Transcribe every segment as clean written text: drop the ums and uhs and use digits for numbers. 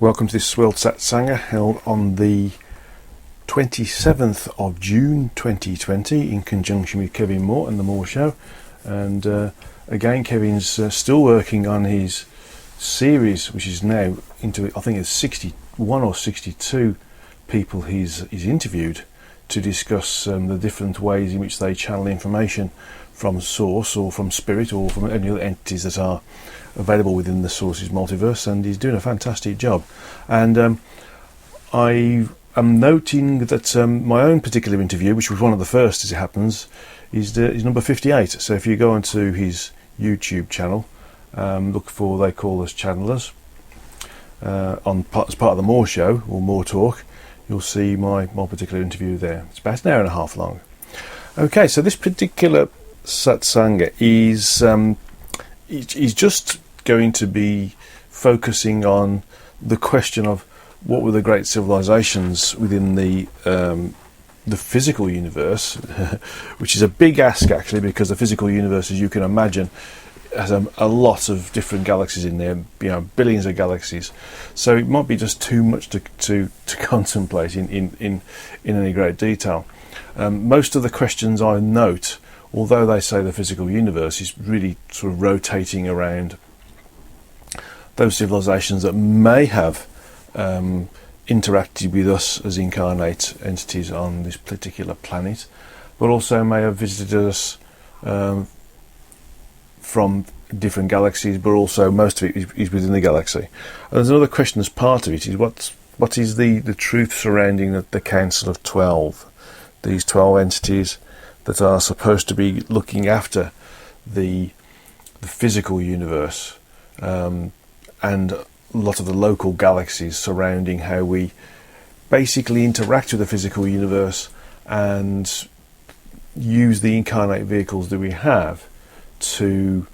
Welcome to this World Satsanga held on the 27th of June 2020 in conjunction with Kevin Moore and the Moore Show. And again, Kevin's still working on his series, which is now into, I think it's 61 or 62 people he's interviewed to discuss the different ways in which they channel information from source or from spirit or from any other entities that are available within the source's multiverse, and he's doing a fantastic job. And I am noting that my own particular interview, which was one of the first as it happens, is number 58. So if you go onto his YouTube channel, look for They Call Us Channelers as part of the Moore Show or Moore Talk, you'll see my particular interview there. It's about an hour and a half long. Okay, so this particular Satsanga is just going to be focusing on the question of what were the great civilizations within the physical universe, which is a big ask actually, because the physical universe, as you can imagine, has a lot of different galaxies in there, billions of galaxies. So it might be just too much to contemplate in any great detail. Most of the questions I note, although they say the physical universe is really sort of rotating around those civilizations that may have interacted with us as incarnate entities on this particular planet, but also may have visited us from different galaxies, but also most of it is within the galaxy. And there's another question as part of it, is what is the truth surrounding the Council of 12, these 12 entities that are supposed to be looking after the physical universe, and a lot of the local galaxies surrounding how we basically interact with the physical universe and use the incarnate vehicles that we have to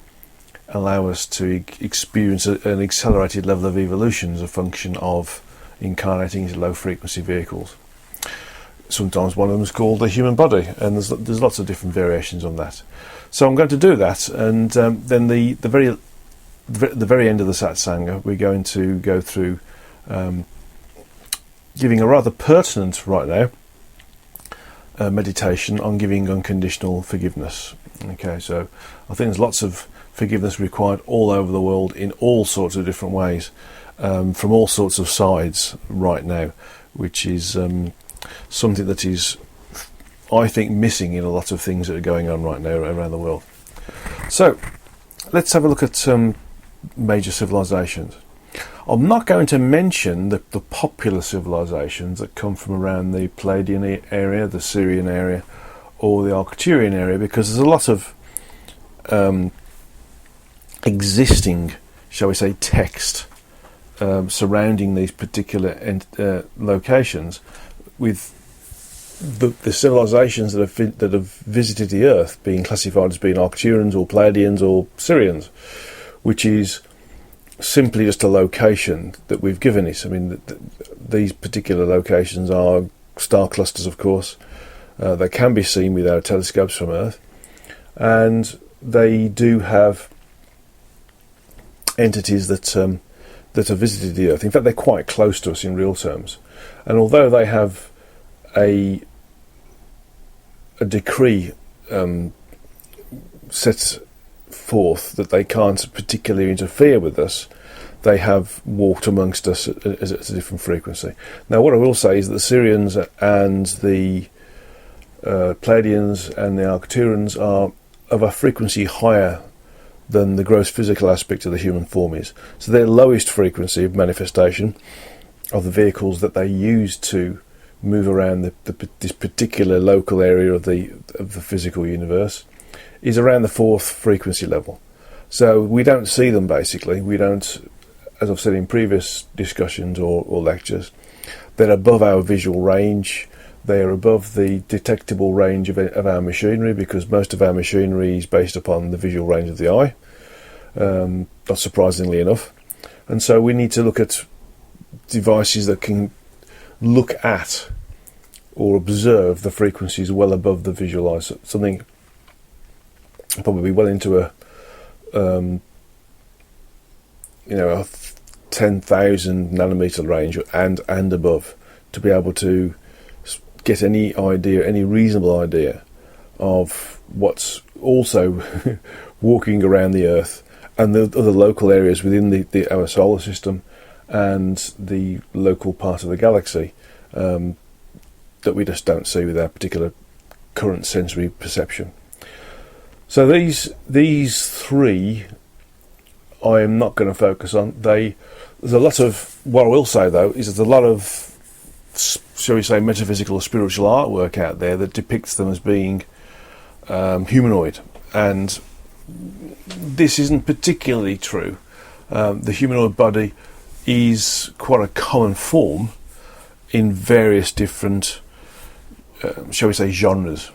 allow us to experience an accelerated level of evolution as a function of incarnating into low frequency vehicles. Sometimes one of them is called the human body, and there's lots of different variations on that. So I'm going to do that, and then the very end of the Satsanga, we're going to go through giving a rather pertinent right now meditation on giving unconditional forgiveness. Okay, so I think there's lots of forgiveness required all over the world in all sorts of different ways, from all sorts of sides right now, which is something that is, I think, missing in a lot of things that are going on right now around the world. So let's have a look at major civilizations. I'm not going to mention the popular civilizations that come from around the Palladian area, the Syrian area, or the Arcturian area, because there's a lot of existing, shall we say, text surrounding these particular locations, with the civilizations that have visited the Earth being classified as being Arcturians or Palladians or Syrians, which is simply just a location that we've given it. I mean, these particular locations are star clusters, of course. They can be seen with our telescopes from Earth, and they do have entities that have visited the Earth. In fact, they're quite close to us in real terms. And although they have a decree set forth that they can't particularly interfere with us, they have walked amongst us at a different frequency. Now, what I will say is that the Syrians and the Palladians and the Arcturians are of a frequency higher than the gross physical aspect of the human form is. So their lowest frequency of manifestation of the vehicles that they use to move around this particular local area of the physical universe is around the 4th frequency level. So we don't see them, basically. We don't, as I've said in previous discussions or lectures, they're above our visual range. They are above the detectable range of our machinery, because most of our machinery is based upon the visual range of the eye, not surprisingly enough. And so we need to look at devices that can look at or observe the frequencies well above the visual eye. So something probably well into a 10,000 nanometer range and above to be able to get any idea, any reasonable idea of what's also walking around the Earth and the other local areas within our solar system and the local part of the galaxy that we just don't see with our particular current sensory perception. So these three I am not going to focus on. There's a lot of, what I will say though, is there's a lot of, shall we say, metaphysical or spiritual artwork out there that depicts them as being humanoid, and this isn't particularly true. The humanoid body is quite a common form in various different, shall we say, genres,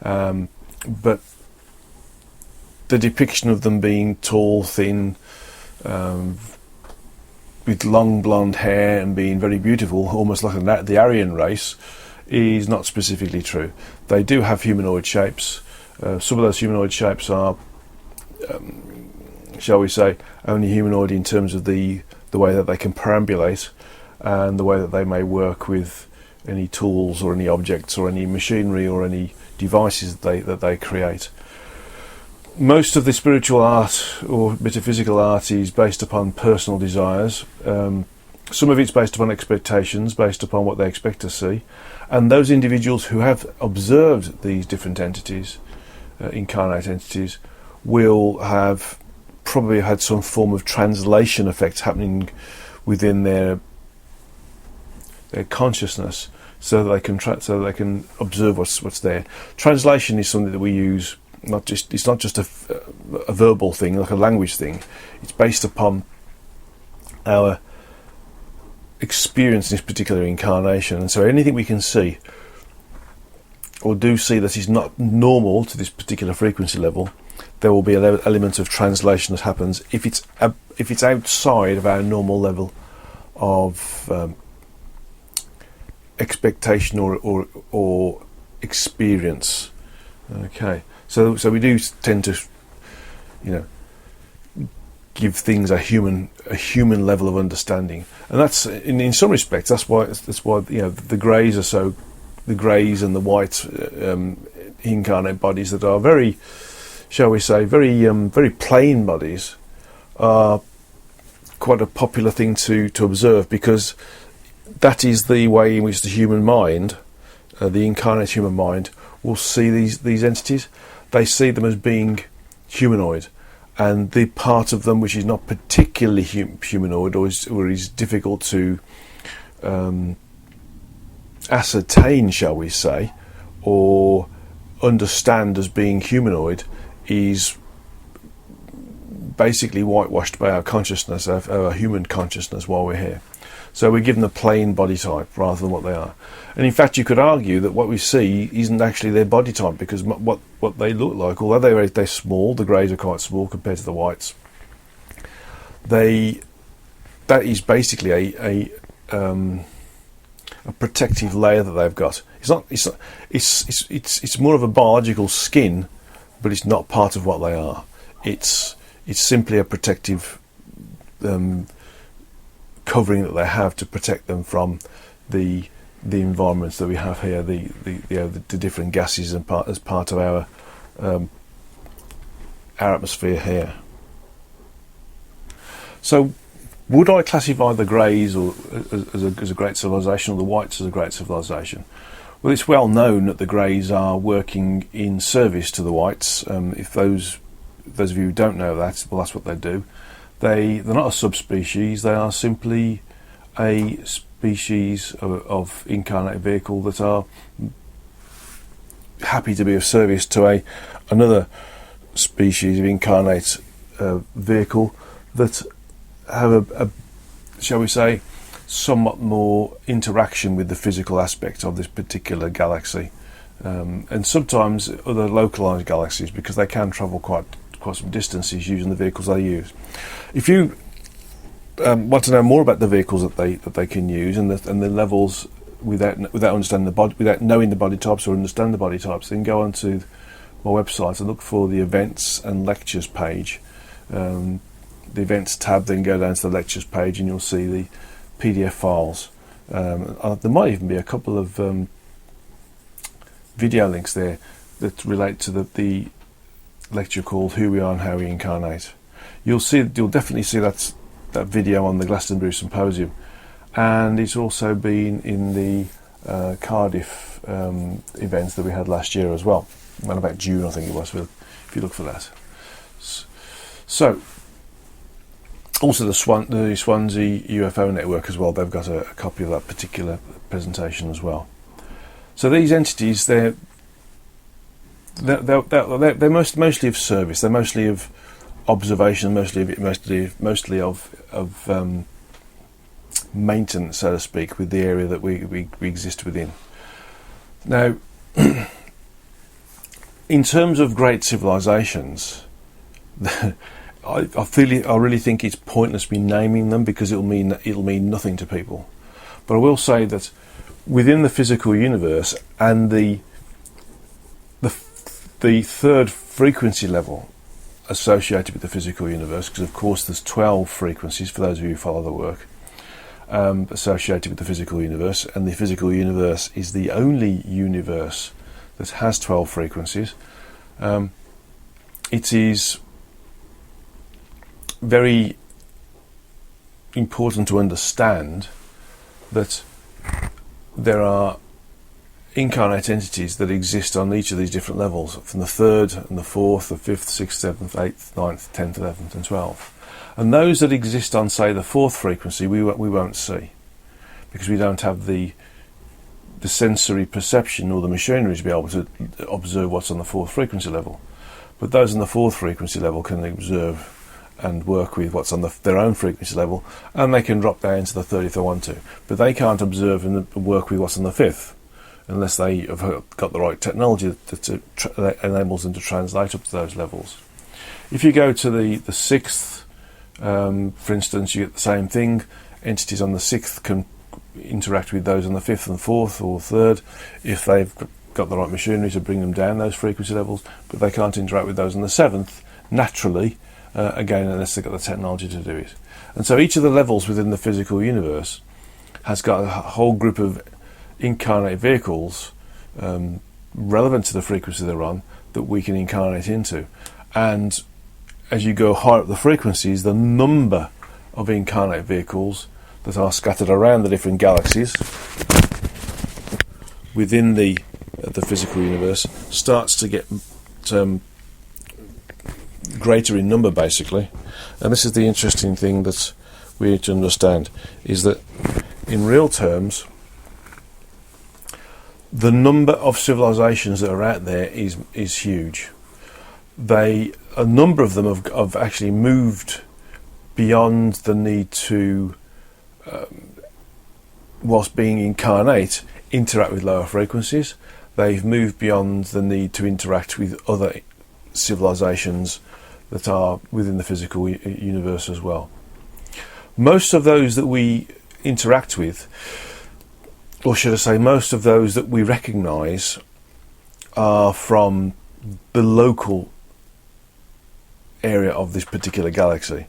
but the depiction of them being tall, thin, with long blonde hair and being very beautiful, almost like the Aryan race, is not specifically true. They do have humanoid shapes. Some of those humanoid shapes are, shall we say, only humanoid in terms of the way that they can perambulate and the way that they may work with any tools or any objects or any machinery or any devices that they create. Most of the spiritual art or metaphysical art is based upon personal desires. Some of it's based upon expectations, based upon what they expect to see. And those individuals who have observed these different entities, incarnate entities, will have probably had some form of translation effect happening within their consciousness, so that they can observe what's there. Translation is something that we use. It's not just a verbal thing, like a language thing. It's based upon our experience in this particular incarnation, and so anything we can see or do see that is not normal to this particular frequency level, there will be an element of translation that happens if it's outside of our normal level of expectation or experience. Okay. So we do tend to, give things a human level of understanding, and that's in some respects that's why the greys and the white incarnate bodies that are very, shall we say, very plain bodies are quite a popular thing to observe, because that is the way in which the human mind, the incarnate human mind, will see these entities. They see them as being humanoid, and the part of them which is not particularly humanoid or is difficult to ascertain, shall we say, or understand as being humanoid, is basically whitewashed by our consciousness, our human consciousness, while we're here. So we're given a plain body type rather than what they are. And in fact, you could argue that what we see isn't actually their body type, because what they look like, although they're small, the greys are quite small compared to the whites, that is basically a protective layer that they've got. It's more of a biological skin, but it's not part of what they are. It's simply a protective covering that they have to protect them from the environments that we have here, the different gases as part of our atmosphere here. So, would I classify the greys as a great civilization, or the whites as a great civilization? Well, it's well known that the greys are working in service to the whites. If those of you who don't know that, well, that's what they do. They're not a subspecies. They are simply a species of incarnate vehicle that are happy to be of service to another species of incarnate vehicle that have a, shall we say, somewhat more interaction with the physical aspect of this particular galaxy, and sometimes other localized galaxies, because they can travel quite some distances using the vehicles they use. If you want to know more about the vehicles that they can use and the levels without understanding the body, without knowing the body types or understand the body types, then go onto my website and look for the events and lectures page. the events tab, then go down to the lectures page, and you'll see the PDF files. There might even be a couple of video links there that relate to the lecture called "Who We Are and How We Incarnate." You'll definitely see that video on the Glastonbury Symposium, and it's also been in the Cardiff events that we had last year as well. Around about June, I think it was, if you look for that. So, also the Swansea UFO Network as well, they've got a copy of that particular presentation as well. So these entities, they're mostly of service, they're mostly of observation, mostly of maintenance, so to speak, with the area that we exist within. Now, in terms of great civilizations, I really think it's pointless me naming them, because it'll mean nothing to people. But I will say that within the physical universe and the third frequency level associated with the physical universe, because of course there's 12 frequencies for those of you who follow the work, associated with the physical universe, and the physical universe is the only universe that has 12 frequencies. It is very important to understand that there are incarnate entities that exist on each of these different levels, from the third and the fourth, the fifth, sixth, seventh, eighth, ninth, 10th, 11th and 12th. And those that exist on, say, the fourth frequency, we won't see, because we don't have the sensory perception or the machinery to be able to observe what's on the fourth frequency level. But those on the fourth frequency level can observe and work with what's on their own frequency level, and they can drop down to the third if they want to. But they can't observe and work with what's on the fifth unless they have got the right technology that enables them to translate up to those levels. If you go to the sixth, for instance, you get the same thing. Entities on the sixth can interact with those on the fifth and fourth or third if they've got the right machinery to bring them down those frequency levels, but they can't interact with those on the seventh naturally, again, unless they've got the technology to do it. And so each of the levels within the physical universe has got a whole group of incarnate vehicles relevant to the frequency they're on that we can incarnate into. And as you go higher up the frequencies, the number of incarnate vehicles that are scattered around the different galaxies within the physical universe starts to get greater in number, basically. And this is the interesting thing that we need to understand, is that in real terms, the number of civilizations that are out there is huge. A number of them have actually moved beyond the need to, whilst being incarnate, interact with lower frequencies. They've moved beyond the need to interact with other civilizations that are within the physical universe as well. Most of those that we interact with, or should I say most of those that we recognise, are from the local area of this particular galaxy.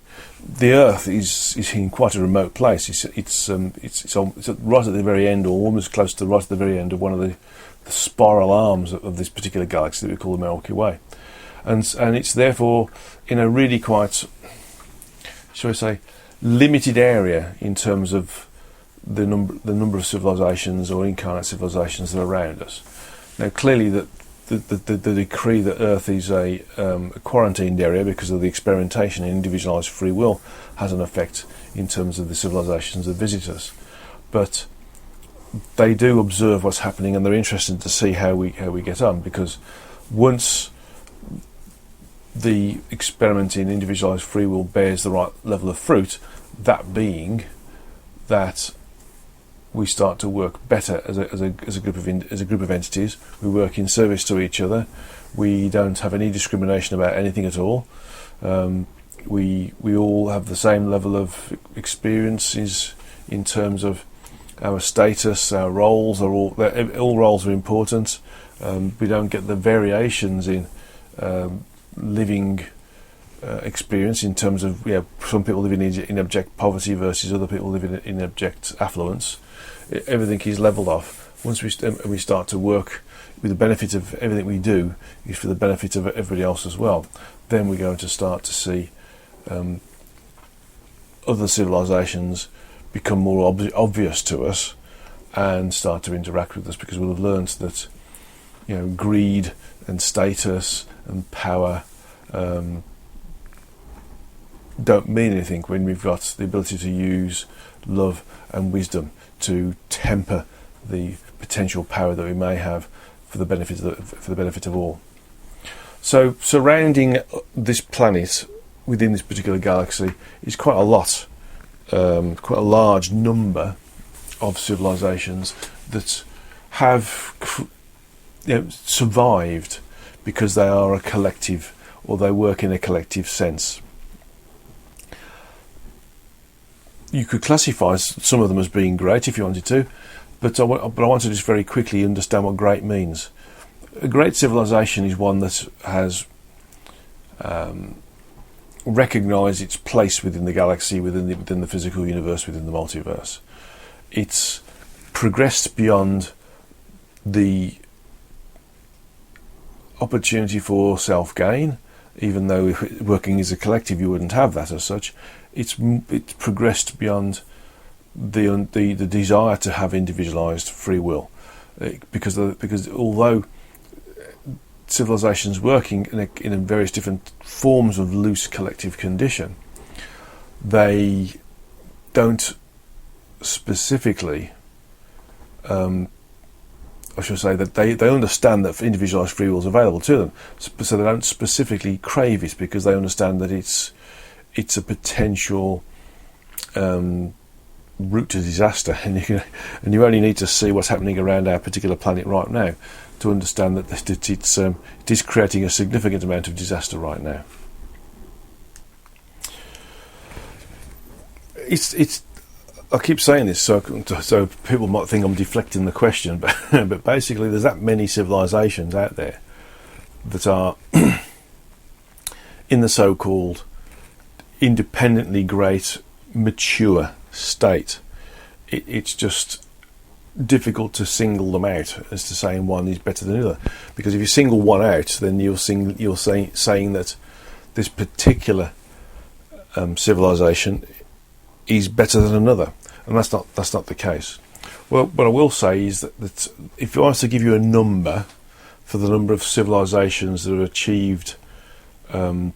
The Earth is in quite a remote place. It's right at the very end, or almost close to right at the very end of one of the spiral arms of this particular galaxy that we call the Milky Way, and it's therefore in a really quite, shall I say, limited area in terms of the number of civilizations or incarnate civilizations that are around us. Now, clearly, that the decree that Earth is a quarantined area because of the experimentation in individualized free will has an effect in terms of the civilizations that visit us. But they do observe what's happening, and they're interested to see how we get on, because once the experiment in individualized free will bears the right level of fruit, that being that we start to work better as a group of entities. We work in service to each other. We don't have any discrimination about anything at all. We all have the same level of experiences in terms of our status. Our roles are all roles are important. We don't get the variations in living experience in terms of, some people living in abject poverty versus other people living in abject affluence. Everything is levelled off. Once we start to work with the benefit of everything we do is for the benefit of everybody else as well, then we're going to start to see other civilizations become more obvious to us and start to interact with us, because we'll have learned that greed and status and power don't mean anything when we've got the ability to use love and wisdom to temper the potential power that we may have for the benefit of all. So surrounding this planet within this particular galaxy is quite a lot, quite a large number of civilizations that have survived because they are a collective, or they work in a collective sense. You could classify some of them as being great if you wanted to, but I want to just very quickly understand what great means. A great civilization is one that has recognised its place within the galaxy, within the physical universe, within the multiverse. It's progressed beyond the opportunity for self-gain, even though if working as a collective you wouldn't have that as such. It's progressed beyond the desire to have individualised free will, because although civilizations working in various different forms of loose collective condition, they don't specifically, I should say that they understand that individualised free will is available to them, so they don't specifically crave it, because they understand that it's a potential route to disaster, and you only need to see what's happening around our particular planet right now to understand that it is creating a significant amount of disaster right now. I keep saying this so people might think I'm deflecting the question, but basically there's that many civilizations out there that are in the so-called independently great mature state. It's just difficult to single them out as to saying one is better than the other, because if you single one out, then you're saying that this particular civilization is better than another, and that's not the case. Well, what I will say is that if I was to give you a number for the number of civilizations that have achieved the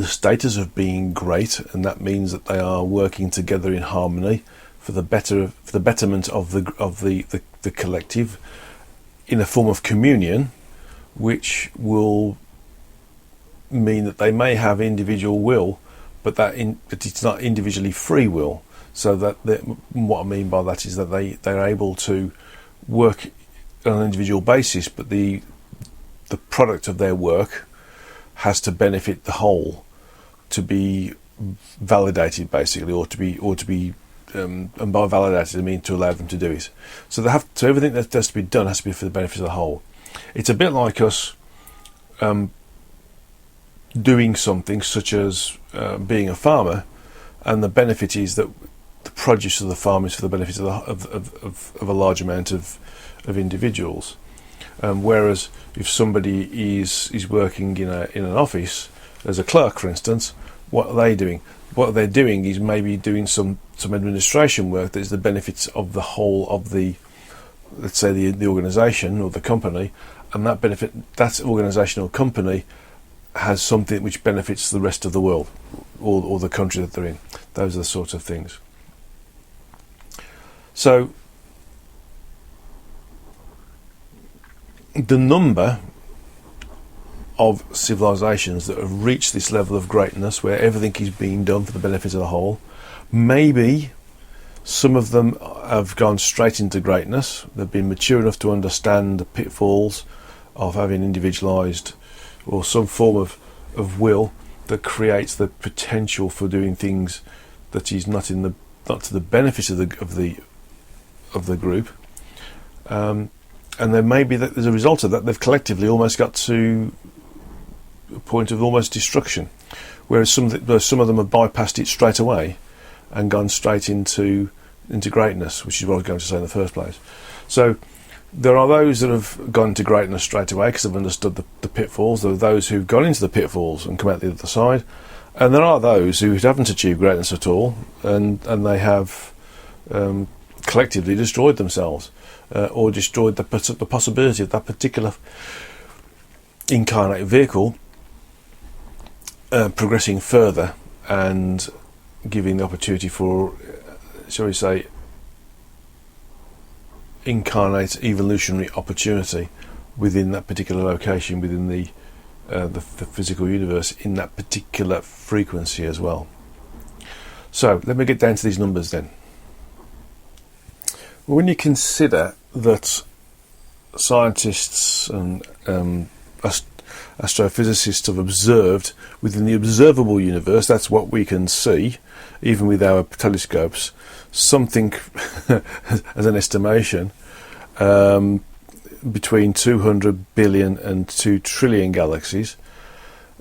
status of being great, and that means that they are working together in harmony for the betterment of the collective in a form of communion, which will mean that they may have individual will, but that it's not individually free will. So that what I mean by that is that they're able to work on an individual basis, but the product of their work has to benefit the whole, to be validated basically, or to be and by validated I mean to allow them to do it. So everything that has to be done has to be for the benefit of the whole. It's a bit like us doing something such as being a farmer, and the benefit is that the produce of the farm is for the benefit of a large amount of individuals. Whereas if somebody is working in an office as a clerk, for instance, what are they doing? What they're doing is maybe doing some administration work that is the benefits of the whole of the, let's say, the organisation or the company, and that organisation or company has something which benefits the rest of the world or the country that they're in. Those are the sorts of things. So the number of civilizations that have reached this level of greatness where everything is being done for the benefit of the whole, maybe some of them have gone straight into greatness. They've been mature enough to understand the pitfalls of having individualized or some form of will that creates the potential for doing things that is not to the benefit of the group, and then maybe that as a result of that they've collectively almost got to a point of almost destruction, whereas some of them have bypassed it straight away and gone straight into greatness, which is what I was going to say in the first place. So there are those that have gone to greatness straight away because they've understood the pitfalls. There are those who've gone into the pitfalls and come out the other side, and there are those who haven't achieved greatness at all, and they have collectively destroyed themselves, or destroyed the possibility of that particular incarnate vehicle progressing further and giving the opportunity for, shall we say, incarnate evolutionary opportunity within that particular location, within the physical universe, in that particular frequency as well. So let me get down to these numbers then. When you consider that scientists and astrophysicists have observed within the observable universe, that's what we can see, even with our telescopes, something as an estimation between 200 billion and 2 trillion galaxies,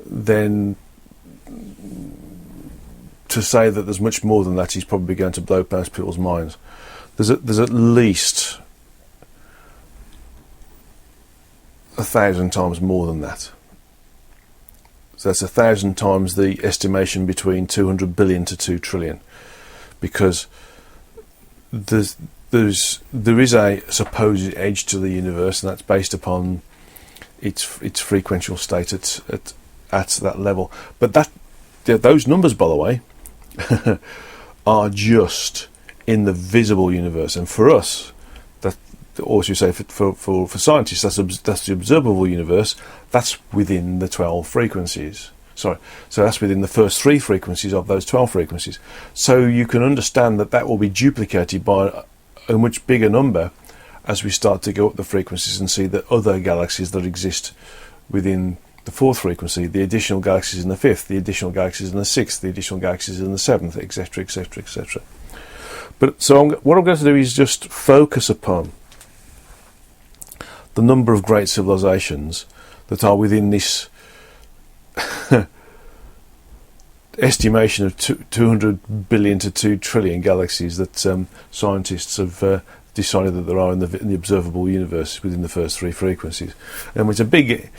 then to say that there's much more than that is probably going to blow past people's minds. There's at least 1,000 times more than that. So that's 1,000 times the estimation between 200 billion to 2 trillion, because there is a supposed edge to the universe, and that's based upon its frequential state at that level. But those numbers, by the way, are just in the visible universe, and for us, or should we say for scientists, that's the observable universe. That's within the 12 frequencies. So that's within the first 3 frequencies of those 12 frequencies. So you can understand that will be duplicated by a much bigger number as we start to go up the frequencies and see the other galaxies that exist within the 4th frequency, the additional galaxies in the 5th, the additional galaxies in the 6th, the additional galaxies in the 7th, etc., etc., etc. But so what I'm going to do is just focus upon the number of great civilizations that are within this estimation of 200 billion to 2 trillion galaxies that scientists have decided that there are in the observable universe within the first 3 frequencies. And it's a big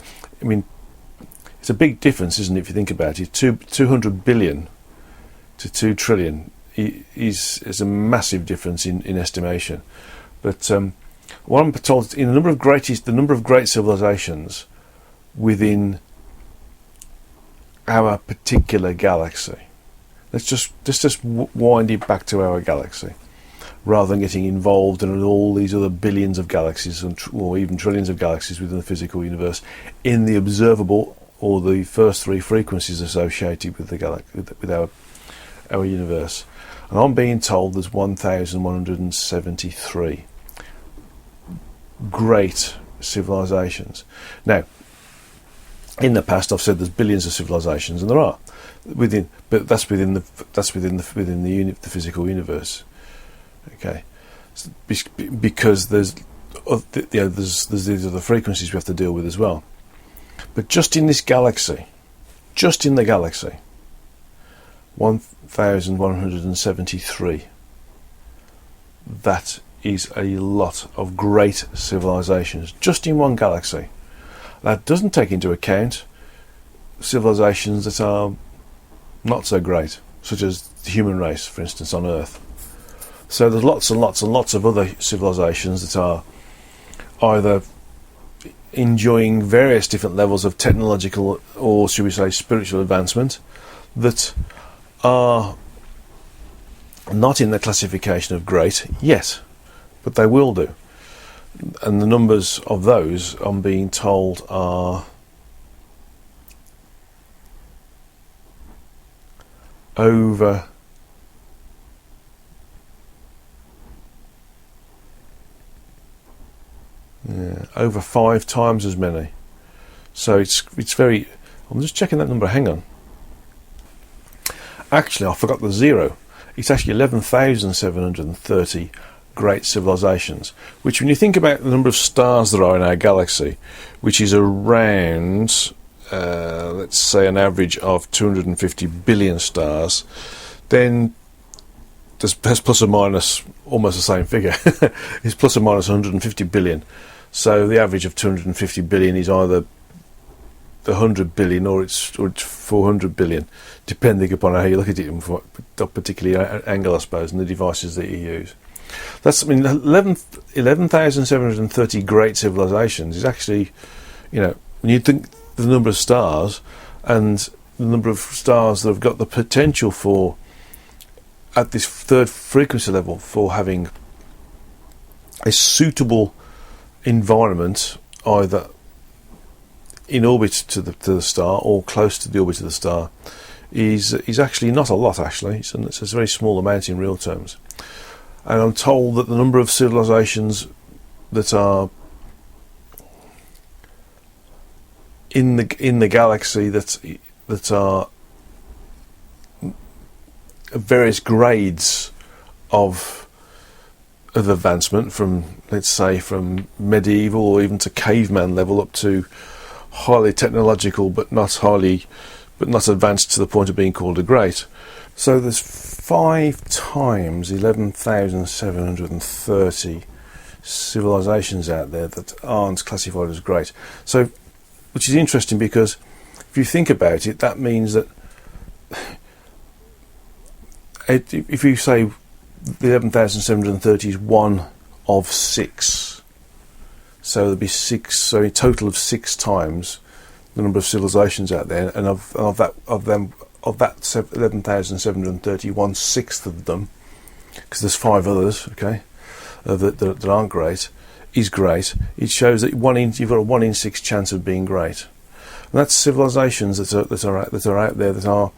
difference, isn't it, if you think about it? 200 billion to 2 trillion is a massive difference in estimation. But what I'm told, in the number of great civilizations within our particular galaxy, let's just wind it back to our galaxy, rather than getting involved in all these other billions of galaxies or even trillions of galaxies within the physical universe, in the observable or the first 3 frequencies associated with with our universe. And I'm being told there's 1,173 great civilizations. Now, in the past, I've said there's billions of civilizations, and there are but that's within the physical universe. Okay, because there's these other frequencies we have to deal with as well. But just in this galaxy, 1,173. That is a lot of great civilizations just in one galaxy. That doesn't take into account civilizations that are not so great, such as the human race, for instance, on Earth. So there's lots and lots and lots of other civilizations that are either enjoying various different levels of technological or, should we say, spiritual advancement that are not in the classification of great yet, but they will do. And the numbers of those, I'm being told, are over over 5 times as many. So it's very. I'm just checking that number. Hang on. Actually, I forgot the 0. It's actually 11,730 great civilizations, which, when you think about the number of stars there are in our galaxy, which is around let's say an average of 250 billion stars, then there's plus or minus almost the same figure. It's plus or minus 150 billion. So the average of 250 billion is either 100 billion or it's 400 billion, depending upon how you look at it from that particular angle, I suppose, and the devices that you use. That's, I mean, 11,730 great civilizations is actually, when you think the number of stars and the number of stars that have got the potential for, at this third frequency level, for having a suitable environment, either in orbit to the star or close to the orbit of the star, is actually not a lot. Actually, it's a very small amount in real terms. And I'm told that the number of civilizations that are in the galaxy that are various grades of advancement, from, let's say, from medieval or even to caveman level up to highly technological but not advanced to the point of being called a great. So there's 5 times 11,730 civilizations out there that aren't classified as great. So, which is interesting, because if you think about it, that means that if you say the 11,730 is one of 6, so there'll be 6, so a total of 6 times the number of civilizations out there, and of that 11,730, 1/6 of them, because there's 5 others, okay, that aren't great, is great. It shows that you've got a 1 in 6 chance of being great, and that's civilizations that are out there that are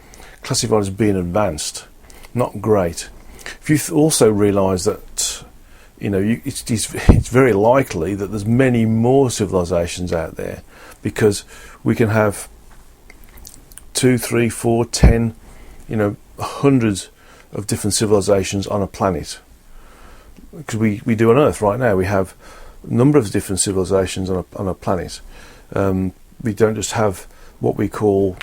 classified as being advanced, not great. If you also realise that, it's very likely that there's many more civilizations out there, because we can have 2, 3, 4, 10, hundreds of different civilizations on a planet. Because we do on Earth right now, we have a number of different civilizations on a planet. We don't just have what we call,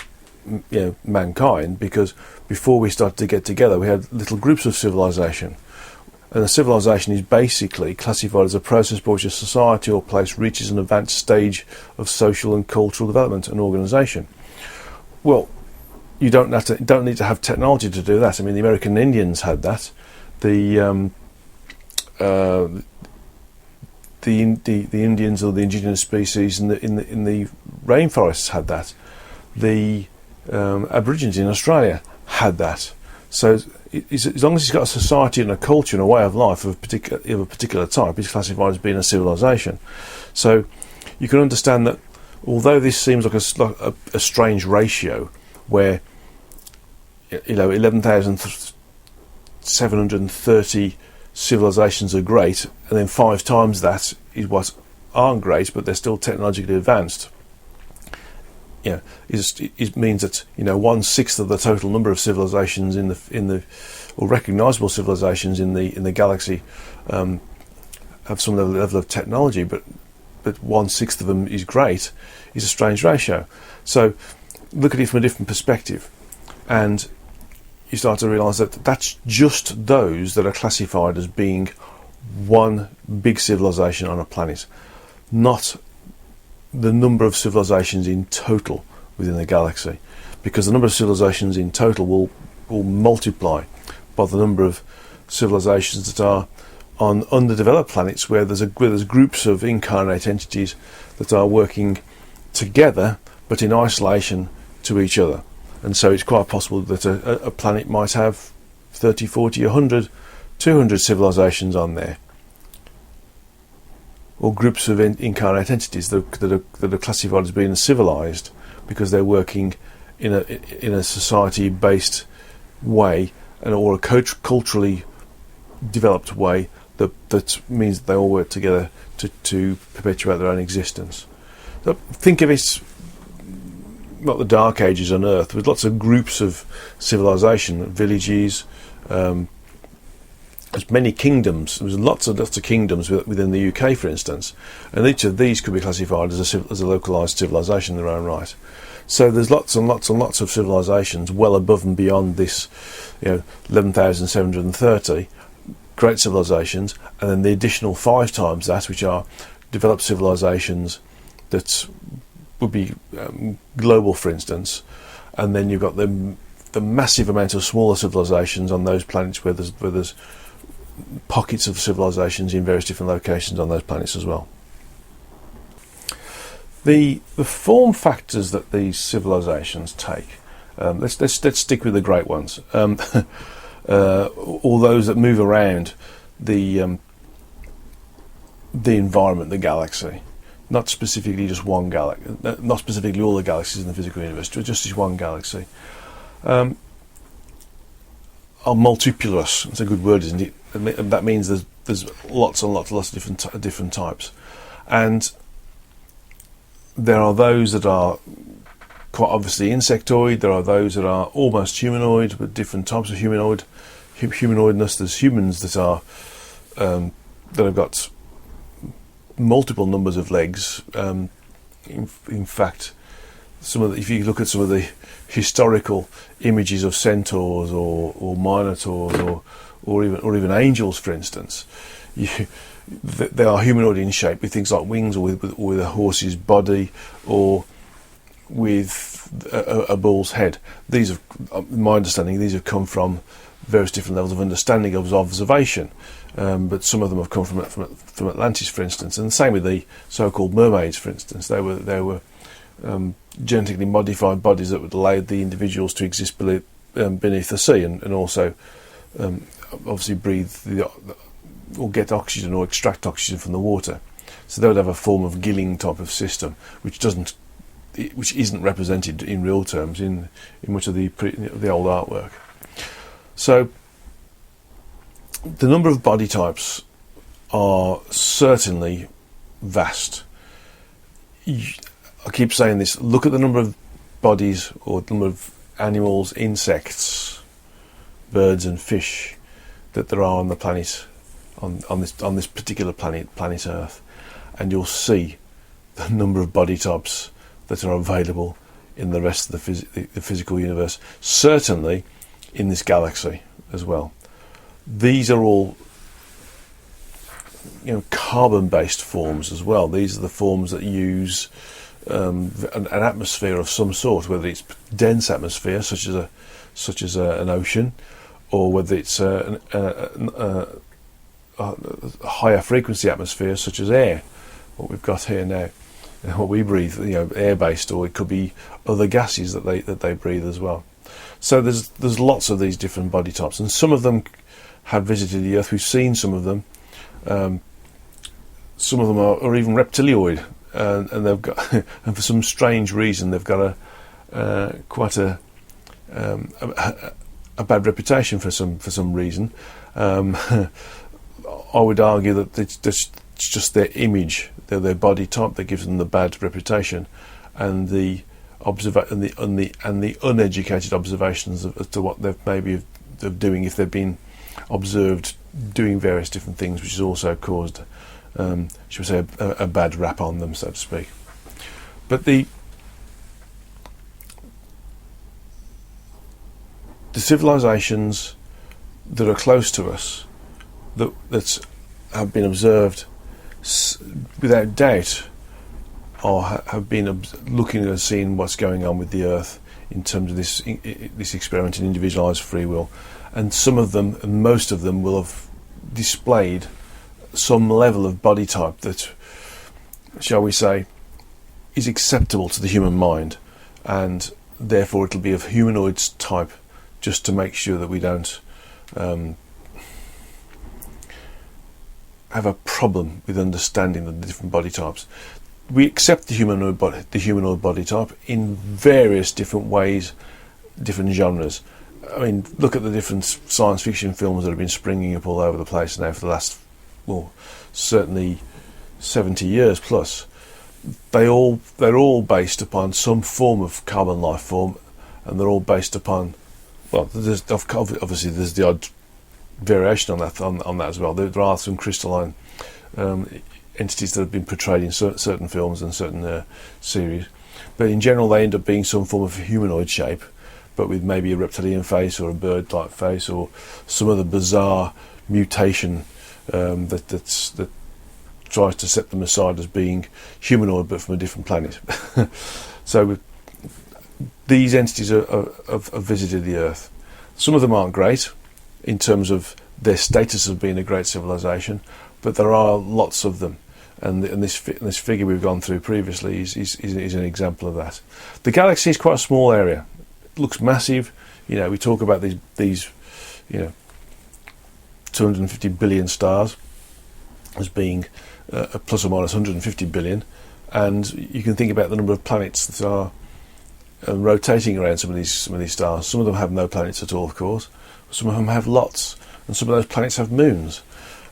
mankind, because before we started to get together, we had little groups of civilization. And a civilization is basically classified as a process by which a society or place reaches an advanced stage of social and cultural development and organisation. Well, you don't need to have technology to do that. I mean, the American Indians had that. The Indians, or the indigenous species in the rainforests, had that. The Aborigines in Australia had that. So as long as it's got a society and a culture and a way of life of a particular type, it's classified as being a civilization. So you can understand that, although this seems like a strange ratio, where 11,730 civilizations are great, and then 5 times that is what aren't great, but they're still technologically advanced. It means that 1/6 of the total number of civilizations or recognisable civilizations in the galaxy have some level of technology, but 1/6 of them is great, is a strange ratio. So look at it from a different perspective, and you start to realise that that's just those that are classified as being one big civilization on a planet, not the number of civilizations in total within the galaxy, because the number of civilizations in total will multiply by the number of civilizations that are on underdeveloped planets, where there's groups of incarnate entities that are working together but in isolation to each other. And so it's quite possible that a planet might have 30, 40, 100, 200 civilizations on there, or groups of incarnate entities that are classified as being civilized, because they're working in a society-based way, or a culturally developed way that means that they all work together to perpetuate their own existence. So think of it like the Dark Ages on Earth, with lots of groups of civilization, villages. There's many kingdoms. There's lots of kingdoms within the UK, for instance, and each of these could be classified as a localized civilization in their own right. So there's lots and lots and lots of civilizations well above and beyond this, 11,730 great civilizations, and then the additional 5 times that, which are developed civilizations that would be global, for instance, and then you've got the massive amount of smaller civilizations on those planets where there's pockets of civilizations in various different locations on those planets as well. The form factors that these civilizations take, let's stick with the great ones, all those that move around the environment, the galaxy, not specifically just one galaxy, not specifically all the galaxies in the physical universe, just this one galaxy, are multipolous. It's a good word, isn't it? And that means there's lots and lots of different types, and there are those that are quite obviously insectoid. There are those that are almost humanoid, but different types of humanoidness. There's humans that are that have got multiple numbers of legs. In fact, if you look at some of the historical images of centaurs or minotaurs or even angels, for instance, they are humanoid in shape, with things like wings, or with a horse's body, or with a bull's head. These have, in my understanding, these have come from various different levels of understanding of observation, but some of them have come from Atlantis, for instance, and the same with the so-called mermaids, for instance. They were genetically modified bodies that would allow the individuals to exist beneath the sea, and also obviously breathe or get oxygen or extract oxygen from the water. So they would have a form of gilling type of system, which isn't represented in real terms in much of the old artwork. So the number of body types are certainly vast. I keep saying this: look at the number of bodies or the number of animals, insects, birds, and fish that there are on the planet, on this particular planet Earth, and you'll see the number of body types that are available in the rest of the physical universe. Certainly in this galaxy as well. These are all carbon-based forms as well. These are the forms that use an atmosphere of some sort, whether it's dense atmosphere such as an ocean, or whether it's a higher frequency atmosphere such as air, what we've got here now, what we breathe, air-based, or it could be other gases that they breathe as well. So there's lots of these different body types, and some of them have visited the Earth. We've seen some of them. Some of them are even reptilioid, and they've got, and for some strange reason, they've got quite a bad reputation for some reason. I would argue that it's just their image, their body type, that gives them the bad reputation, and the uneducated observations as to what they're doing if they've been observed doing various different things, which has also caused, should we say, a bad rap on them, so to speak. But the civilizations that are close to us, that have been observed, without doubt, or have been looking and seeing what's going on with the Earth in terms of this experiment in individualized free will, and some of them, and most of them, will have displayed some level of body type that, shall we say, is acceptable to the human mind, and therefore it'll be of humanoid type, just to make sure that we don't have a problem with understanding the different body types. We accept the humanoid body type in various different ways, different genres. I mean, look at the different science fiction films that have been springing up all over the place now for the last, certainly 70 years plus. They're all based upon some form of carbon life form, and they're all based upon, obviously there's the odd variation on that as well. There are some crystalline entities that have been portrayed in certain films and certain series, but in general they end up being some form of humanoid shape, but with maybe a reptilian face or a bird-like face or some other bizarre mutation that tries to set them aside as being humanoid but from a different planet. So these entities have visited the Earth. Some of them aren't great in terms of their status of being a great civilization, but there are lots of them, and this figure we've gone through previously is an example of that. The galaxy is quite a small area. It looks massive. We talk about these 250 billion stars as being plus or minus 150 billion, and you can think about the number of planets that are rotating around some of these stars. Some of them have no planets at all, of course. Some of them have lots, and some of those planets have moons.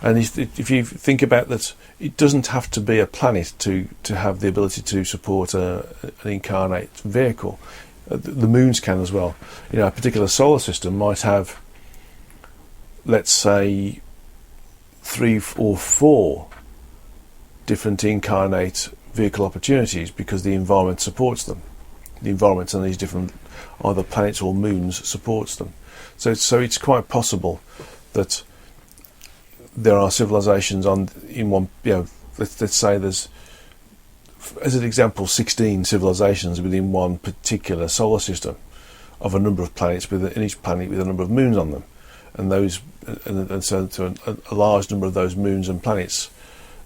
And if you think about that, it doesn't have to be a planet to have the ability to support an incarnate vehicle. The moons can as well. A particular solar system might have, let's say, 3 or 4 different incarnate vehicle opportunities because the environment supports them. The environment on these different either planets or moons supports them. So it's quite possible that there are civilizations in one. Let's say there's, as an example, 16 civilizations within one particular solar system of a number of planets, in each planet with a number of moons on them, and so to a large number of those moons and planets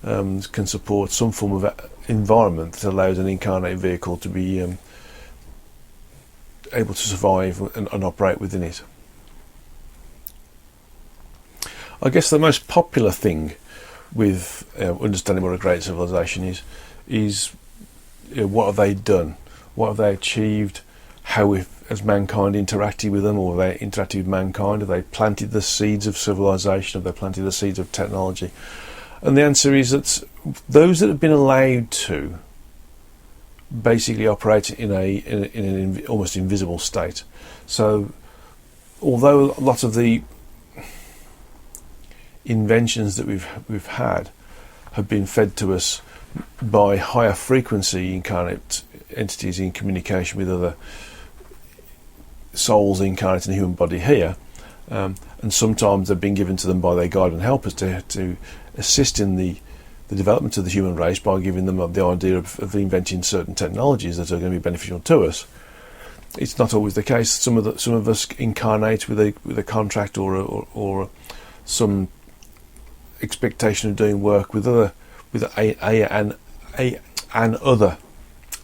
can support some form of environment that allows an incarnate vehicle to be able to survive and operate within it. I guess the most popular thing with understanding what a great civilization is what have they done? What have they achieved? How has mankind interacted with them, or have they interacted with mankind? Have they planted the seeds of civilization? Have they planted the seeds of technology? And the answer is that those that have been allowed to basically operate in an almost invisible state. So although a lot of the inventions that we've had have been fed to us by higher frequency incarnate entities in communication with other souls incarnate in the human body here, and sometimes they've been given to them by their guide and helpers to assist in the development of the human race by giving them the idea of inventing certain technologies that are going to be beneficial to us. It's not always the case. Some of us incarnate with a contract or some expectation of doing work with other.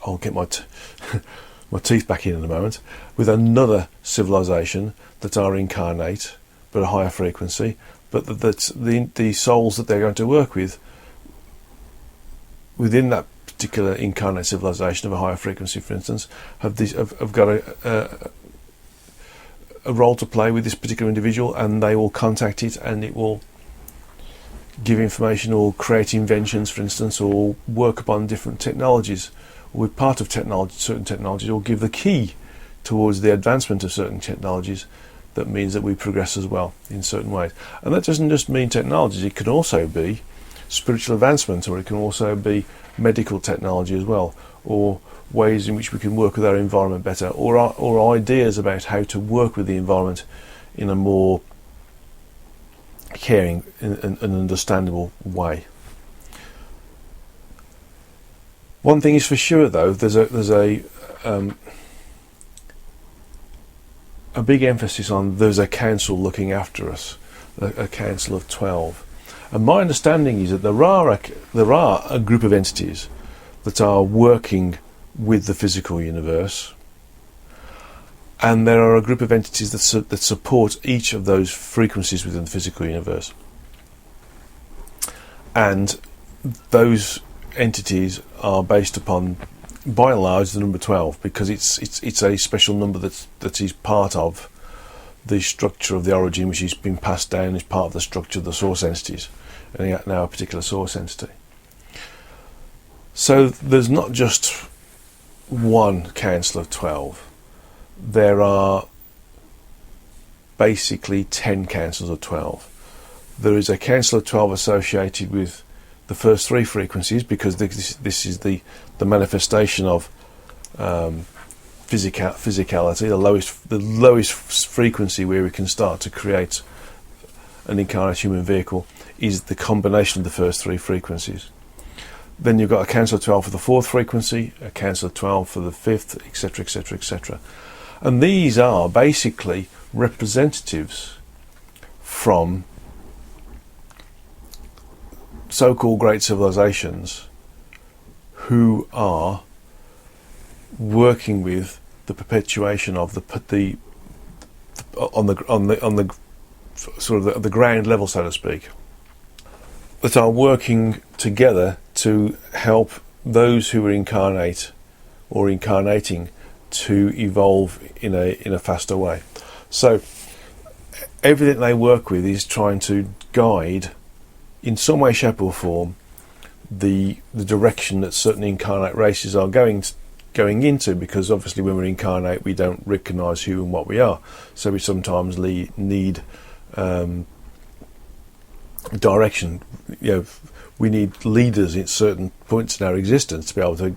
I'll get my teeth back in a moment. With another civilization that are incarnate but a higher frequency, but that the souls that they're going to work with within that particular incarnate civilization of a higher frequency, for instance, have got a role to play with this particular individual, and they will contact it, and it will give information or create inventions, for instance, or work upon different technologies, or with part of certain technologies, or give the key towards the advancement of certain technologies. That means that we progress as well in certain ways. And that doesn't just mean technologies, it can also be spiritual advancement, or it can also be medical technology as well, or ways in which we can work with our environment better, or ideas about how to work with the environment in a more caring and understandable way. One thing is for sure, though, there's a big emphasis on there's a council looking after us, a council of 12. And my understanding is that there are a group of entities that are working with the physical universe, and there are a group of entities that support each of those frequencies within the physical universe. And those entities are based upon, by and large, the number 12, because it's a special number that is part of the structure of the origin, which has been passed down as part of the structure of the source entities, and now a particular source entity. So there's not just one council of 12. There are basically 10 councils of 12. There is a council of 12 associated with the first 3 frequencies, because this is the manifestation of physicality, the lowest frequency where we can start to create an incarnate human vehicle is the combination of the first three frequencies. Then you've got a Council of 12 for the fourth frequency, a Council of 12 for the fifth, etc., etc., etc. And these are basically representatives from so-called great civilizations who are working with the perpetuation of the on the sort of the ground level, so to speak, that are working together to help those who are incarnate or incarnating to evolve in a faster way. So everything they work with is trying to guide, in some way, shape, or form, the direction that certain incarnate races are going into, because obviously when we incarnate we don't recognise who and what we are, so we sometimes need direction. We need leaders at certain points in our existence to be able to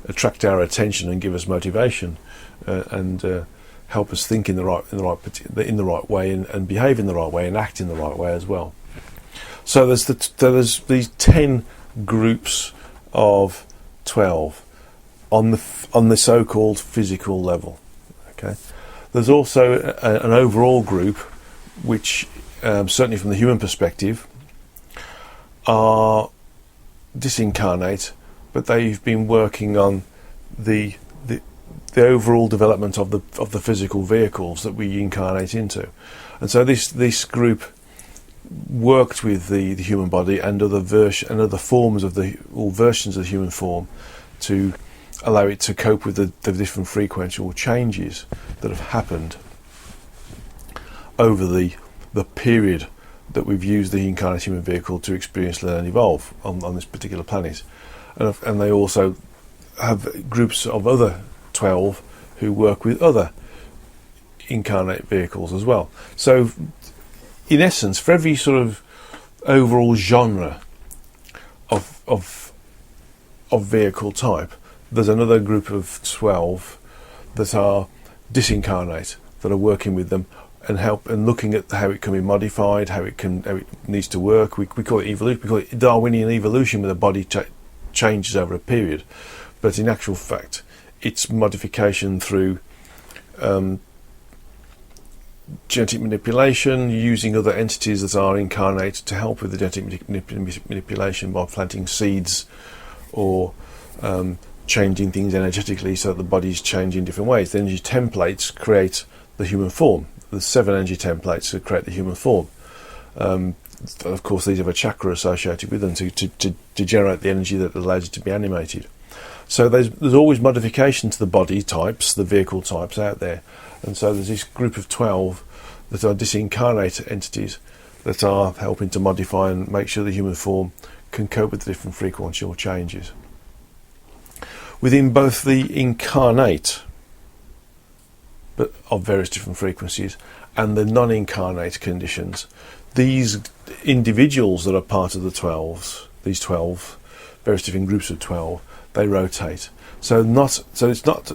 attract our attention and give us motivation and help us think in the right way and behave in the right way and act in the right way as well. So there's these 10 groups of 12 on the so-called physical level. Okay, there's also an overall group which, certainly from the human perspective, are disincarnate, but they've been working on the overall development of the physical vehicles that we incarnate into, and so this group worked with the human body and other forms of all versions of the human form to allow it to cope with the different frequential changes that have happened over the period that we've used the incarnate human vehicle to experience, learn and evolve on this particular planet. And they also have groups of other 12 who work with other incarnate vehicles as well. So in essence, for every sort of overall genre of vehicle type, there's another group of 12 that are disincarnate, that are working with them and help and looking at how it can be modified, how it needs to work. We call it evolution. We call it Darwinian evolution, where the body changes over a period, but in actual fact, it's modification through genetic manipulation, using other entities that are incarnate to help with the genetic manipulation by planting seeds or changing things energetically so that the bodies change in different ways. The energy templates create the human form. The 7 energy templates that create the human form. Of course, these have a chakra associated with them to generate the energy that allows it to be animated. So there's always modification to the body types, the vehicle types out there. And so there's this group of 12 that are disincarnate entities that are helping to modify and make sure the human form can cope with the different frequential changes. Within both the incarnate, but of various different frequencies, and the non-incarnate conditions, these individuals that are part of these 12, various different groups of 12, they rotate. So it's not,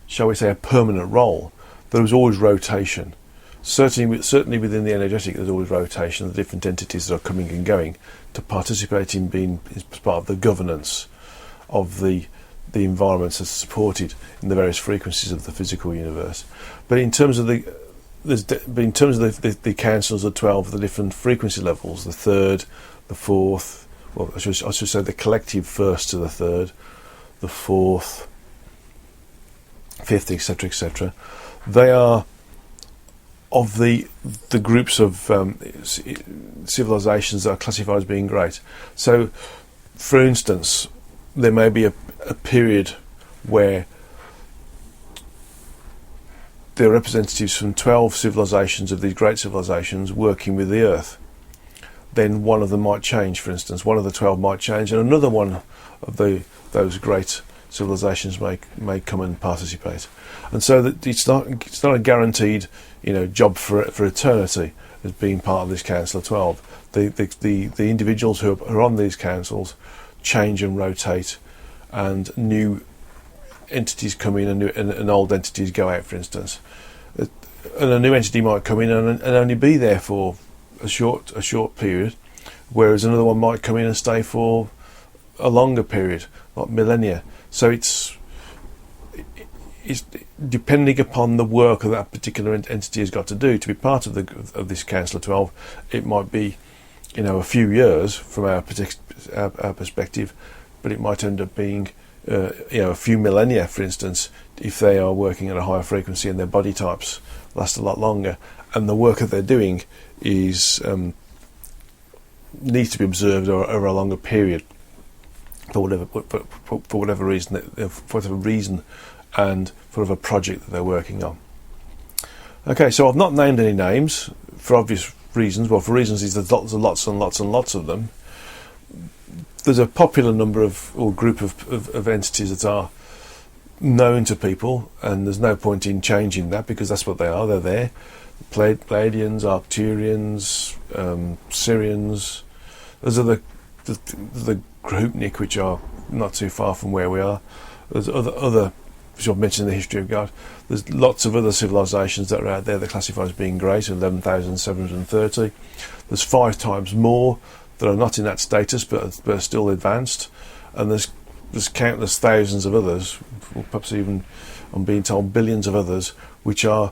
shall we say, a permanent role. There's always rotation. Certainly within the energetic, there's always rotation of the different entities that are coming and going to participate in being as part of the governance of the environments that's supported in the various frequencies of the physical universe. But in terms of the councils of 12, the different frequency levels, the third, the fourth, well, I should say the collective first to the third, the fourth, fifth, etc., etc. They are of the groups of civilizations that are classified as being great. So, for instance, there may be a period where there are representatives from 12 civilizations of these great civilizations working with the Earth. Then one of them might change, for instance. One of the 12 might change, and another one of those great civilizations may come and participate. And so that it's not a guaranteed job for eternity as being part of this Council of 12. The individuals who are on these councils change and rotate and new entities come in and old entities go out, for instance. And a new entity might come in and only be there for a short period, whereas another one might come in and stay for a longer period, like millennia. So it's depending upon the work that particular entity has got to do to be part of this Council of 12. It might be, a few years from our perspective, but it might end up being, a few millennia, for instance, if they are working at a higher frequency and their body types last a lot longer, and the work that they're doing is needs to be observed over a longer period for whatever reason, and for a project that they're working on. Okay, so I've not named any names for obvious reasons. Well, for reasons is there's lots and lots of them. There's a popular number or group of entities that are known to people, and there's no point in changing that because that's what they are. They're there. Pleiadians, Arcturians, Syrians. There's the Groupnik, which are not too far from where we are. There's other which I've mentioned in the history of God. There's lots of other civilizations that are out there that classify as being great, 11,730. There's 5 times more that are not in that status but are still advanced, and there's countless thousands of others, or perhaps even, I'm being told, billions of others, which are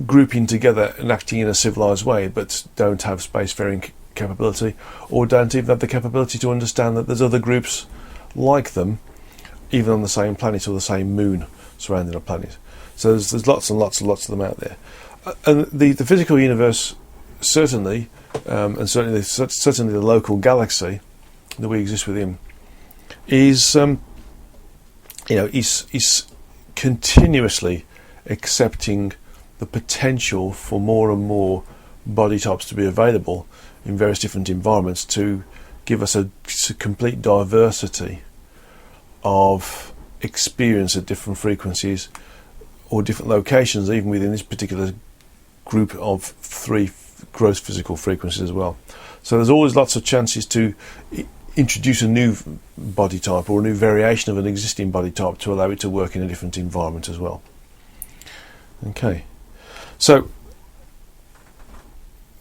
grouping together and acting in a civilized way but don't have spacefaring capability, or don't even have the capability to understand that there's other groups like them even on the same planet or the same moon surrounding a planet. So there's lots and lots of them out there, and the physical universe certainly, and certainly the local galaxy that we exist within is is continuously accepting the potential for more and more body types to be available in various different environments to give us a complete diversity of experience at different frequencies or different locations, even within this particular group of 3 gross physical frequencies as well. So there's always lots of chances to introduce a new body type or a new variation of an existing body type to allow it to work in a different environment as well. Okay, so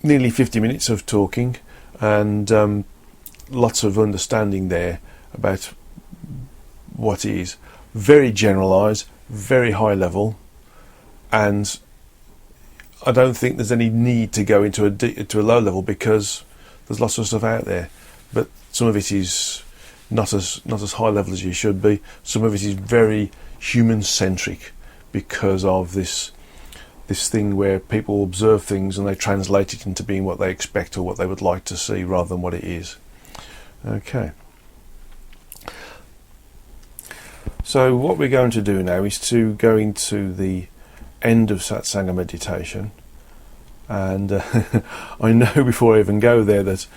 nearly 50 minutes of talking and lots of understanding there about what is very generalised, very high level, and I don't think there's any need to go into a low level because there's lots of stuff out there, but some of it is not as high level as you should be. Some of it is very human centric because of this thing where people observe things and they translate it into being what they expect or what they would like to see rather than what it is. Okay. So what we're going to do now is to go into the end of Satsanga meditation, and I know before I even go there that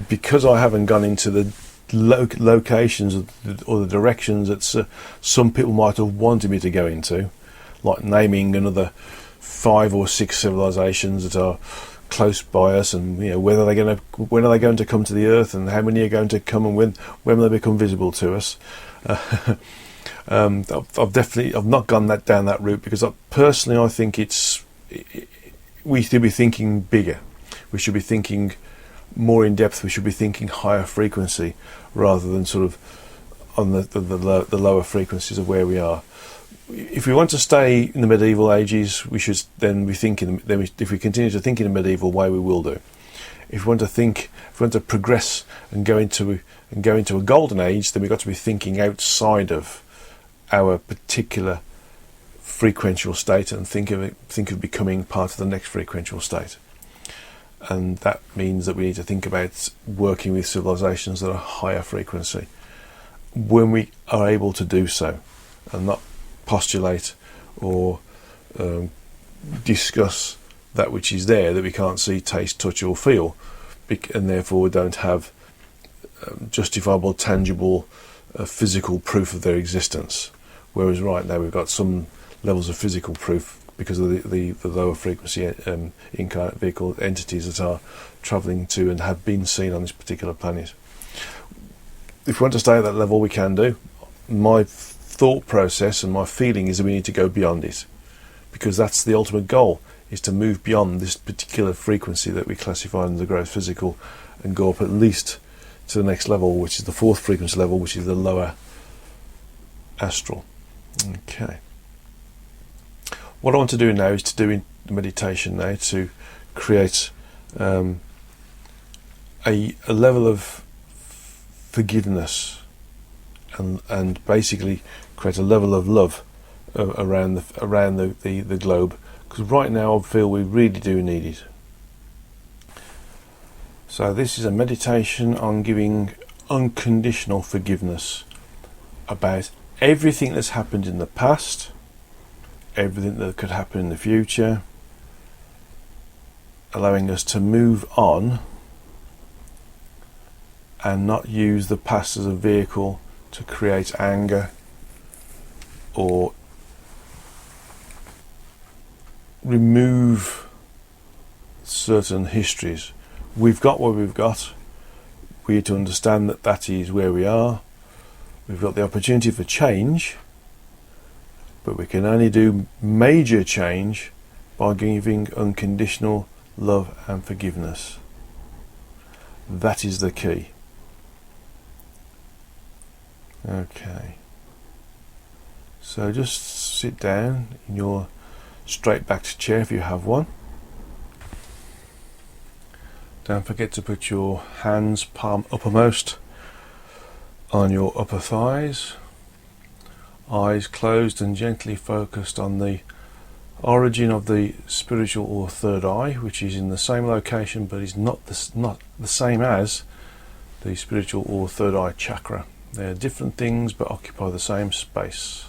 because I haven't gone into the locations or the directions that some people might have wanted me to go into, like naming another 5 or 6 civilizations that are close by us, and when are they going to come to the Earth, and how many are going to come, and when will they become visible to us. I've not gone down that route because personally I think we should be thinking bigger. We should be thinking more in depth. We should be thinking higher frequency rather than sort of on the lower frequencies of where we are. If we want to stay in the medieval ages, we should then be thinking. If we continue to think in a medieval way, we will do. If we want to progress and go into a golden age, then we've got to be thinking outside of our particular frequential state and think of becoming part of the next frequential state. And that means that we need to think about working with civilizations that are higher frequency when we are able to do so, and not postulate or discuss that which is there that we can't see, taste, touch or feel, and therefore don't have justifiable, tangible, physical proof of their existence. Whereas right now we've got some levels of physical proof because of the lower frequency incarnate vehicle entities that are travelling to and have been seen on this particular planet. if we want to stay at that level, we can do. My thought process and my feeling is that we need to go beyond it, because that's the ultimate goal, is to move beyond this particular frequency that we classify under the gross physical and go up at least to the next level, which is the fourth frequency level, which is the lower astral. Okay. What I want to do now is to do meditation now to create a level of forgiveness and basically create a level of love around the globe, because right now I feel we really do need it. So this is a meditation on giving unconditional forgiveness about everything that's happened in the past, everything that could happen in the future, allowing us to move on and not use the past as a vehicle to create anger or remove certain histories. We've got what we've got. We need to understand that that is where we are. We've got the opportunity for change, but we can only do major change by giving unconditional love and forgiveness. That is the key. Okay. So just sit down in your straight-backed chair if you have one. Don't forget to put your hands palm uppermost on your upper thighs, eyes closed and gently focused on the origin of the spiritual or third eye, which is in the same location but is not the same as the spiritual or third eye chakra. They are different things but occupy the same space.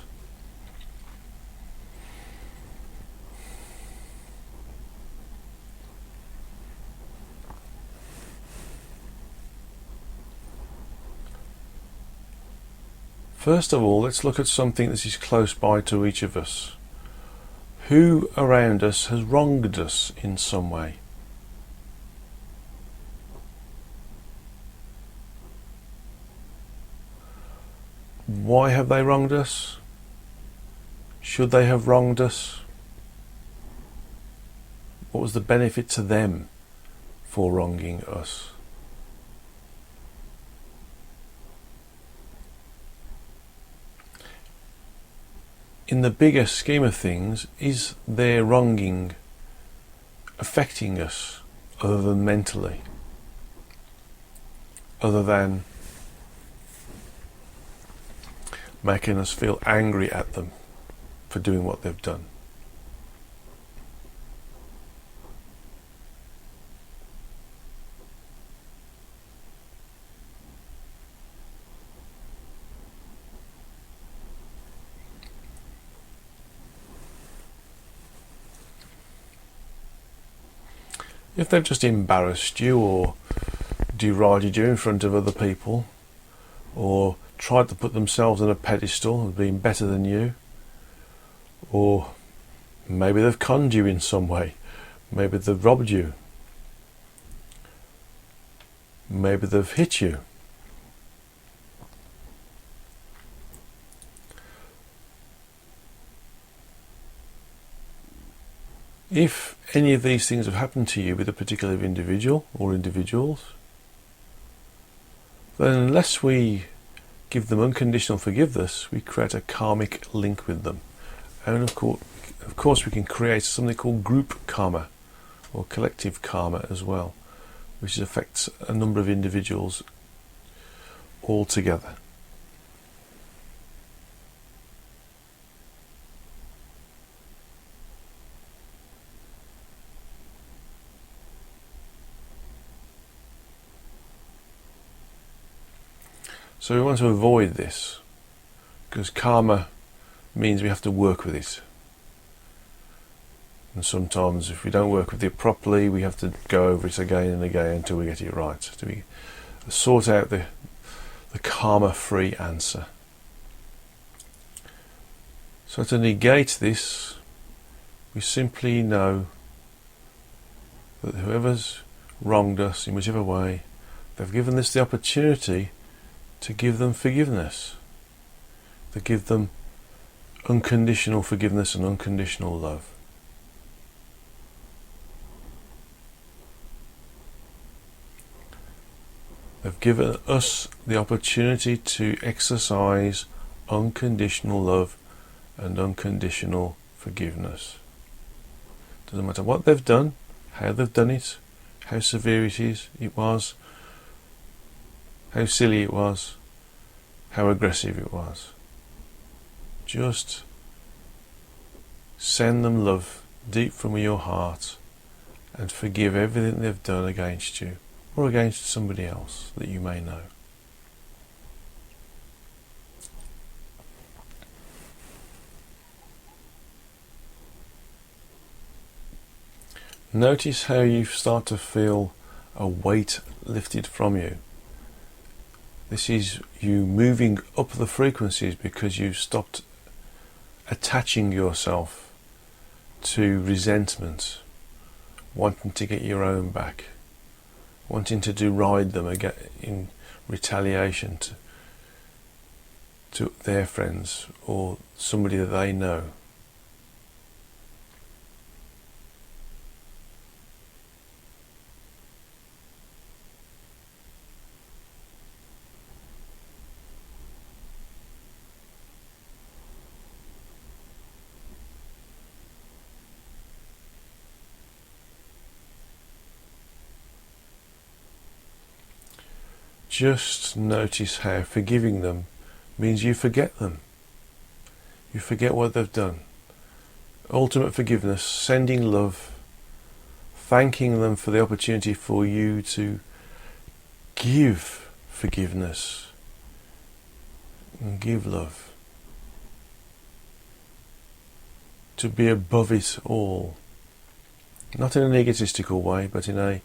First of all, let's look at something that is close by to each of us. Who around us has wronged us in some way? Why have they wronged us? Should they have wronged us? What was the benefit to them for wronging us? In the bigger scheme of things, is their wronging affecting us other than mentally? Other than making us feel angry at them for doing what they've done? If they've just embarrassed you or derided you in front of other people, or tried to put themselves on a pedestal as being better than you, or maybe they've conned you in some way, maybe they've robbed you, maybe they've hit you. If any of these things have happened to you with a particular individual or individuals, then unless we give them unconditional forgiveness, we create a karmic link with them. And of course we can create something called group karma or collective karma as well, which affects a number of individuals all together. So we want to avoid this, because karma means we have to work with it. And sometimes if we don't work with it properly, we have to go over it again and again until we get it right. To sort out the karma-free answer. So to negate this, we simply know that whoever's wronged us in whichever way, they've given us the opportunity to give them forgiveness, to give them unconditional forgiveness and unconditional love. They've given us the opportunity to exercise unconditional love and unconditional forgiveness. Doesn't matter what they've done, how they've done it, how severe it was, how silly it was, how aggressive it was. Just send them love deep from your heart and forgive everything they've done against you or against somebody else that you may know. Notice how you start to feel a weight lifted from you. This is you moving up the frequencies because you've stopped attaching yourself to resentment, wanting to get your own back, wanting to deride them again in retaliation to their friends or somebody that they know. Just notice how forgiving them means you forget them. You forget what they've done. Ultimate forgiveness, sending love, thanking them for the opportunity for you to give forgiveness and give love. To be above it all. Not in an egotistical way, but in a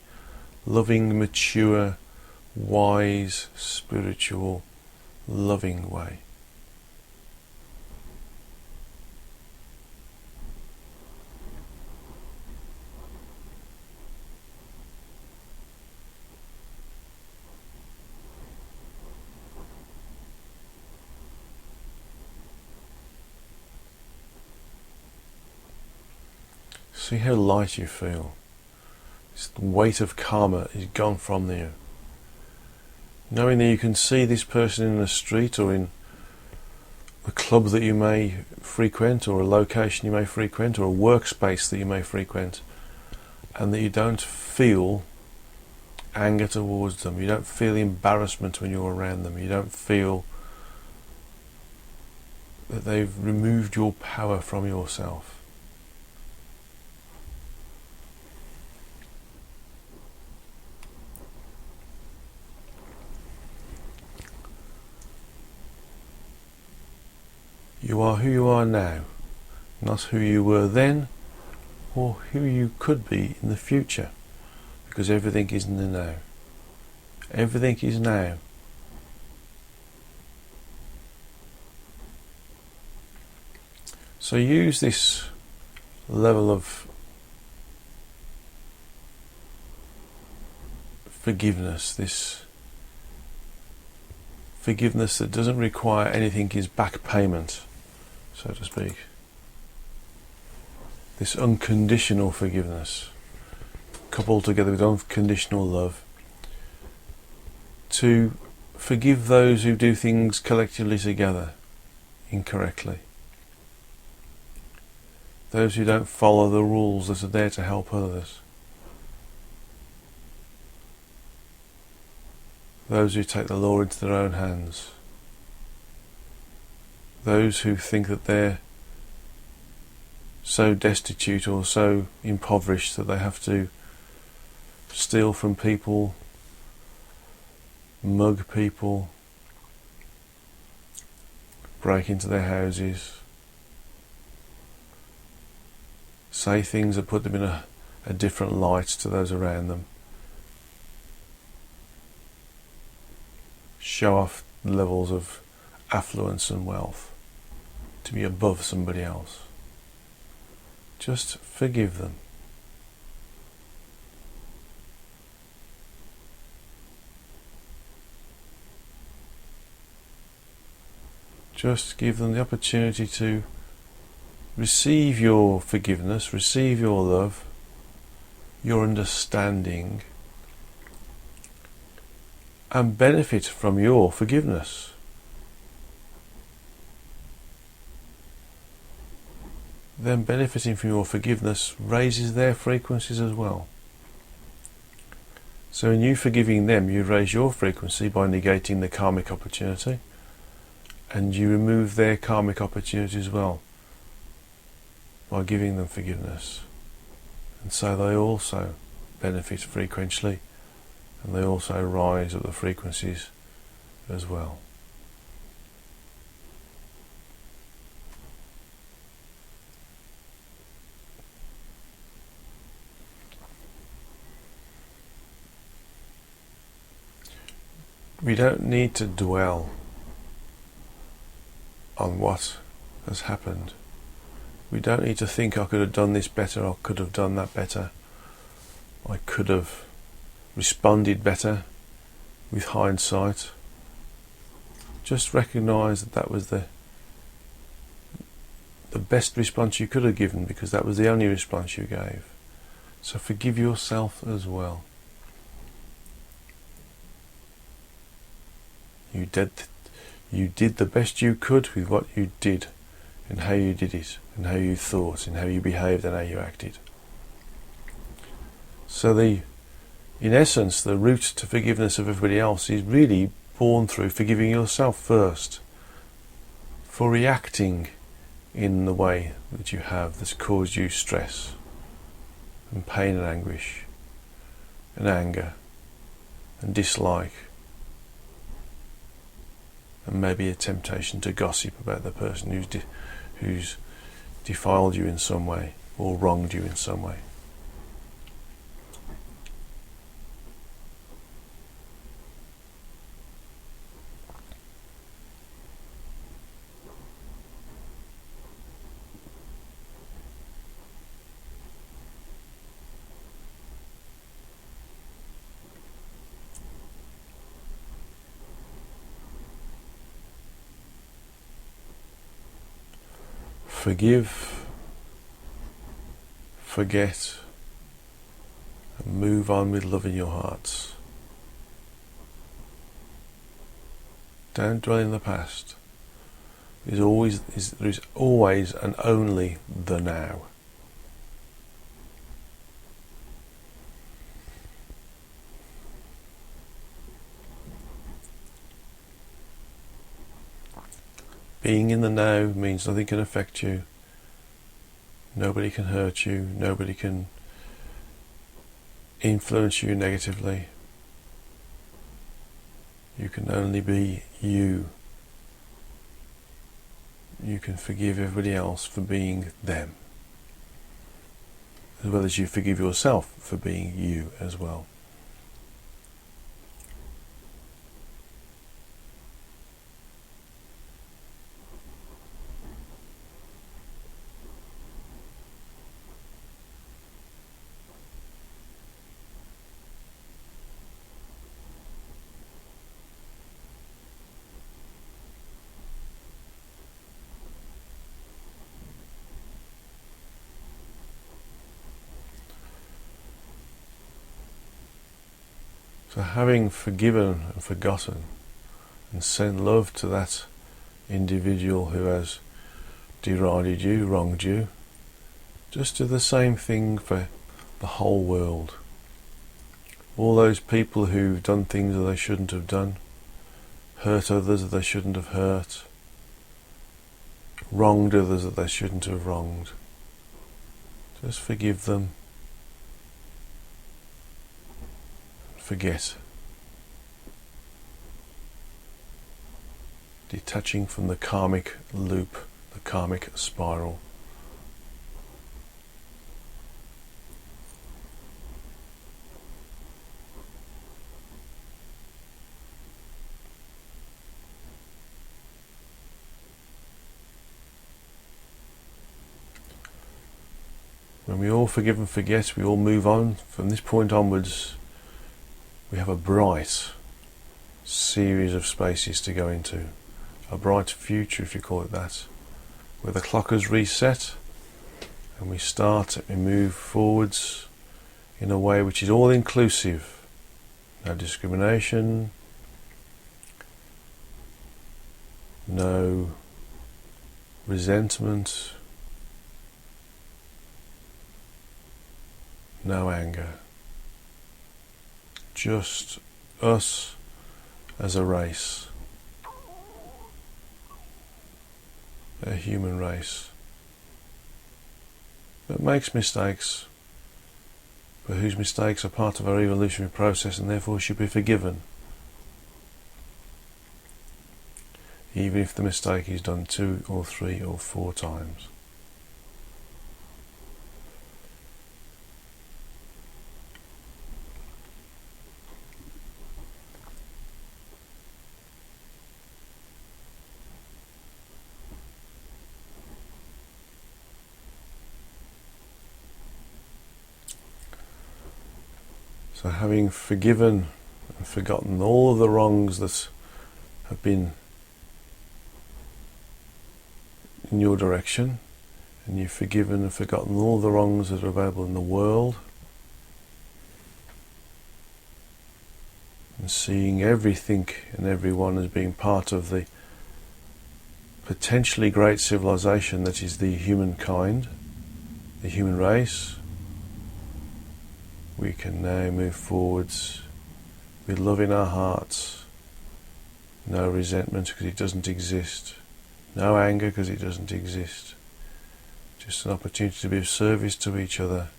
loving, mature, wise, spiritual, loving way. See how light you feel. The weight of karma is gone from you. Knowing that you can see this person in the street or in a club that you may frequent or a location you may frequent or a workspace that you may frequent, and that you don't feel anger towards them, you don't feel embarrassment when you're around them, you don't feel that they've removed your power from yourself. You are who you are now, not who you were then or who you could be in the future, because everything is in the now. Everything is now. So use this level of forgiveness, this forgiveness that doesn't require anything is back payment, so to speak. This unconditional forgiveness, coupled together with unconditional love, to forgive those who do things collectively together incorrectly. Those who don't follow the rules that are there to help others. Those who take the law into their own hands. Those who think that they're so destitute or so impoverished that they have to steal from people, mug people, break into their houses, say things that put them in a different light to those around them, show off levels of affluence and wealth to be above somebody else. Just forgive them. Just give them the opportunity to receive your forgiveness, receive your love, your understanding, and benefit from your forgiveness. Them benefiting from your forgiveness raises their frequencies as well. So in you forgiving them, you raise your frequency by negating the karmic opportunity, and you remove their karmic opportunity as well by giving them forgiveness. And so they also benefit frequentially, and they also rise up the frequencies as well. We don't need to dwell on what has happened. We don't need to think, I could have done this better, I could have done that better, I could have responded better with hindsight. Just recognise that that was the best response you could have given, because that was the only response you gave. So forgive yourself as well. You did the best you could with what you did, and how you did it, and how you thought, and how you behaved, and how you acted. So in essence, the route to forgiveness of everybody else is really born through forgiving yourself first, for reacting in the way that you have that's caused you stress, and pain, and anguish, and anger, and dislike, and maybe a temptation to gossip about the person who's defiled you in some way or wronged you in some way. Forgive, forget, and move on with love in your hearts. Don't dwell in the past. There is always and only the now. Being in the now means nothing can affect you. Nobody can hurt you. Nobody can influence you negatively. You can only be you. You can forgive everybody else for being them, as well as you forgive yourself for being you as well. So having forgiven and forgotten, and send love to that individual who has derided you, wronged you, just do the same thing for the whole world. All those people who've done things that they shouldn't have done, hurt others that they shouldn't have hurt, wronged others that they shouldn't have wronged, just forgive them. Forget. Detaching from the karmic loop, the karmic spiral. When we all forgive and forget, we all move on. From this point onwards, we have a bright series of spaces to go into, a bright future, if you call it that, where the clock has reset and we move forwards in a way which is all inclusive. No discrimination, no resentment, no anger. Just us as a race, a human race that makes mistakes, but whose mistakes are part of our evolutionary process and therefore should be forgiven, even if the mistake is done 2 or 3 or 4 times. So having forgiven and forgotten all of the wrongs that have been in your direction, and you've forgiven and forgotten all the wrongs that are available in the world, and seeing everything and everyone as being part of the potentially great civilization that is the humankind, the human race, we can now move forwards with love in our hearts, no resentment because it doesn't exist, no anger because it doesn't exist, just an opportunity to be of service to each other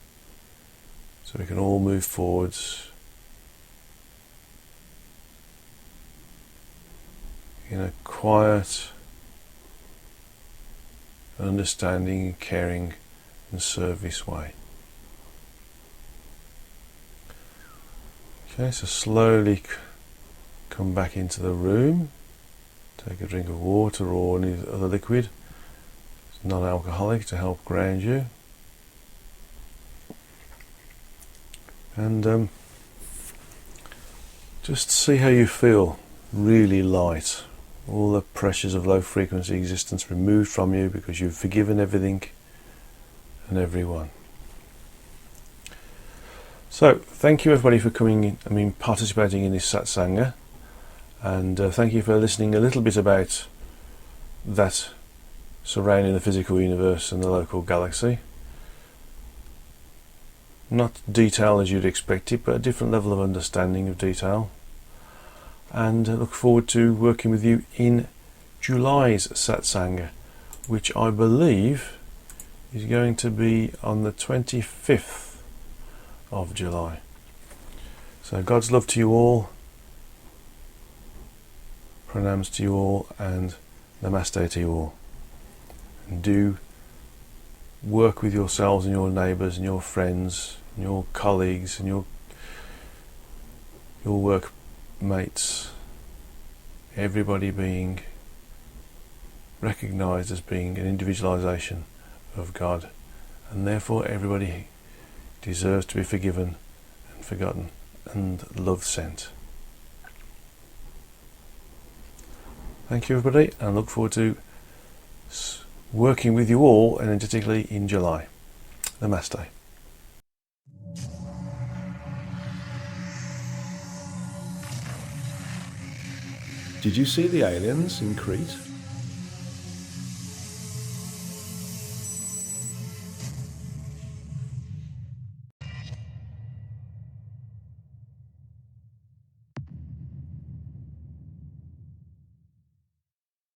so we can all move forwards in a quiet, understanding, caring and service way. Okay, so slowly come back into the room, take a drink of water or any other liquid, it's non-alcoholic, to help ground you. And just see how you feel, really light, all the pressures of low frequency existence removed from you because you've forgiven everything and everyone. So, thank you everybody for coming in, participating in this Satsanga, and thank you for listening a little bit about that surrounding the physical universe and the local galaxy. Not detail as you'd expect it, but a different level of understanding of detail. And I look forward to working with you in July's Satsanga, which I believe is going to be on the 25th of July. So God's love to you all, pranams to you all, and namaste to you all. And do work with yourselves and your neighbours and your friends and your colleagues and your workmates, everybody being recognised as being an individualisation of God, and therefore everybody deserves to be forgiven and forgotten and love sent. Thank you everybody, and look forward to working with you all energetically in July. Namaste. Did you see the aliens in Crete?